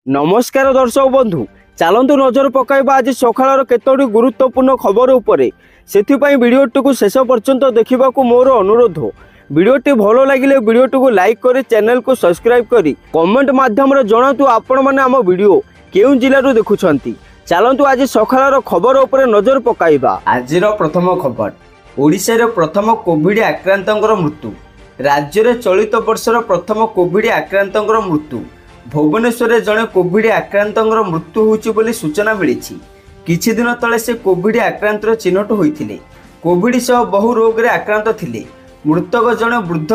नमस्कार दर्शक बंधु चलतु नजर पकाइबा आज सकाळर केतोटी गुरुत्वपूर्ण खबर उपरे सेथिपाई वीडियोटी को शेष पर्यंत देखा मोर अनुरोध। वीडियोटी भल लगे वीडियोटी को लाइक करी चैनल को सब्सक्राइब करी कमेंट माध्यम जनातु आपण मैंने आम वीडियो केउं जिल्लारू देखुछंती। चलतु आज सकाळर खबर उपरे नजर पकाइबा। आजिर प्रथम खबर ओडिशा प्रथम कोविड आक्रांतर मृत्यु। राज्य में चलित वर्षर प्रथम कोविड आक्रांतर मृत्यु। भुवनेश्वर जड़े कोविड आक्रांत मृत्यु होची सूचना मिली। किछि दिन तले से कोविड आक्रांत चिन्हट होते कोविड सह बहु रोग रे आक्रांत थिले। मृतक जड़े वृद्ध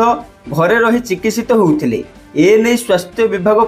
घरे रही चिकित्सित होते। एने स्वास्थ्य विभाग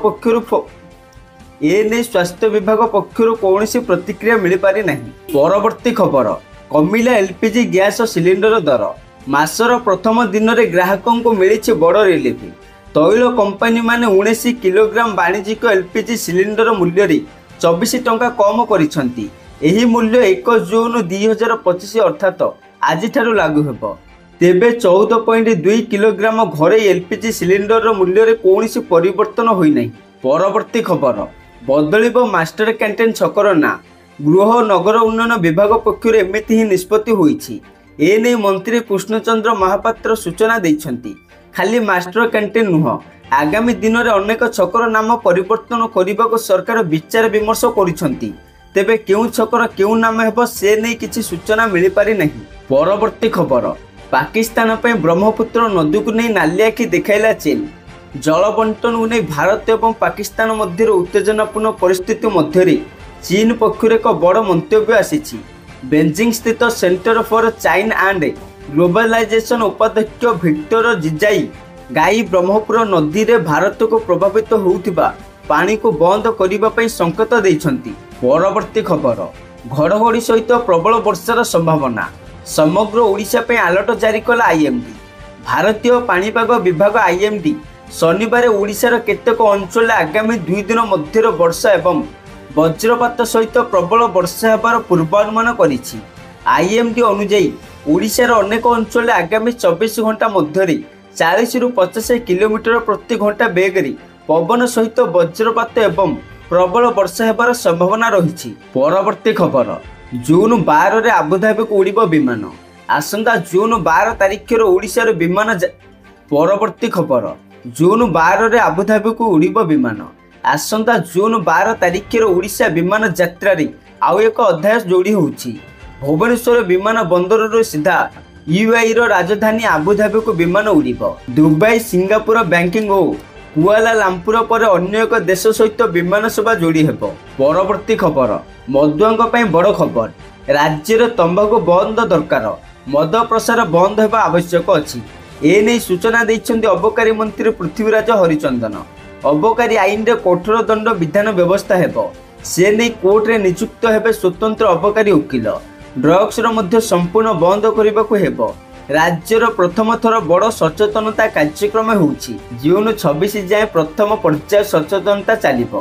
पक्षर कौन प्रतिक्रिया मिल पारि नहीं। परवर्ती खबर कमिला एलपीजी गैस सिलिंडर दर। मासर प्रथम दिन में ग्राहकों को मिली बड़ रिलीफ। तैल कंपानी माने 19 किलोग्राम वाणिज्यिक एलपीजी सिलिंडर मूल्य रे 24 टंका कम करिसंती। एही मूल्य 1 जून 2025 अर्थात आज ठारू लागू हेबो। तेबे 14.2 किलोग्राम घरे एलपीजी सिलिंडर मूल्य रे कोनोसी परिवर्तन होई नहीं। परवर्ती खबर बदलिबो मास्टर कैंटीन छकर ना। गृह नगर उन्नयन विभाग पक्षर एमिति ही निष्पत्ति होईछि। एने मंत्री कृष्णचंद्र महापात्र सूचना दैछंती। खाली मास्टर कैंटीन नुह आगामी दिन में अनेक छकर नाम परिवर्तन करने को सरकार विचार विमर्श करुछंती। तेबे केउ छकर केउ नाम हेबो से नहीं किछि सूचना मिल पारि नहीं। परवर्ती खबर पाकिस्तान पे ब्रह्मपुत्र नदी को नहीं नाली आखि देखाइला चीन। जल बंटन को नहीं भारत एवं पाकिस्तान मध्य उत्तेजनापूर्ण परिस्थिति मध्य चीन पक्षर एक बड़ मंतव्य आसीछि। बेजिंग स्थित center for China and globalization उपाध्यक्ष विक्टर जिजाई गाई ब्रह्मपुत्र नदी रे भारत को प्रभावित होउथिबा पानी को बंद करने संकेत देइछंती। परवर्ती खबर घड़घड़ी सहित प्रबल वर्षार संभावना। समग्र ओडिशा पे अलर्ट जारी कला आईएमडी। भारतीय पाणीपाग विभाग आईएमडी शनिवार ओडिशार केतेक अंचल आगामी 2 दिन मध्य वर्षा एवं वज्रपात सहित प्रबल वर्षा हेबार पूर्वानुमान करिछि। आईएमडी अनुଯାयी ओडिशार अनेक अंचल आगामी 24 घंटा मध्य 40 ରୁ 50 किलोमीटर प्रति घंटा बेगरी पवन सहित वज्रपात एवं प्रबल वर्षा हेबार संभावना रही। परवर्ती खबर जून 12 रे आबुधाबी को उड़िब विमान। आसंता जून 12 तारिख ओडिशार विमान। परवर्ती खबर जून 12 रे आबुधाबी को उड़िब विमान। आसंता जून 12 तारिख ओडिशा विमान यात्रा रे आउ एक अध्याय जोड़ी होउछि। भुवनेश्वर विमान बंदर सीधा यूएई राजधानी आबुधाबी को विमान उड़िब। दुबई सिंगापुर बैंकिंग और कुआलालंपुर पर अन्य एक देश सहित विमान सेवा जोड़ी हेब। परवर्ती खबर मदुआंग पई बड़ खबर। राज्य में तंबाकू बंद दरकार। मद प्रसार बंद होगा आवश्यक अछि। एने सूचना दैछन्ति अबकारी मंत्री पृथ्वीराज हरिचंदन। अबकारी आईन रे कठोर दंड विधान व्यवस्था हेब। से नहीं कोर्ट रे नियुक्त हेबे स्वतंत्र अबकारी वकील। ड्रग्स रो संपूर्ण बंद करने को हेब। राज्यर प्रथम थर बड़ सचेतनता कार्यक्रम होउछि। जून 26 जाए प्रथम पर्याय सचेतनता चलिब।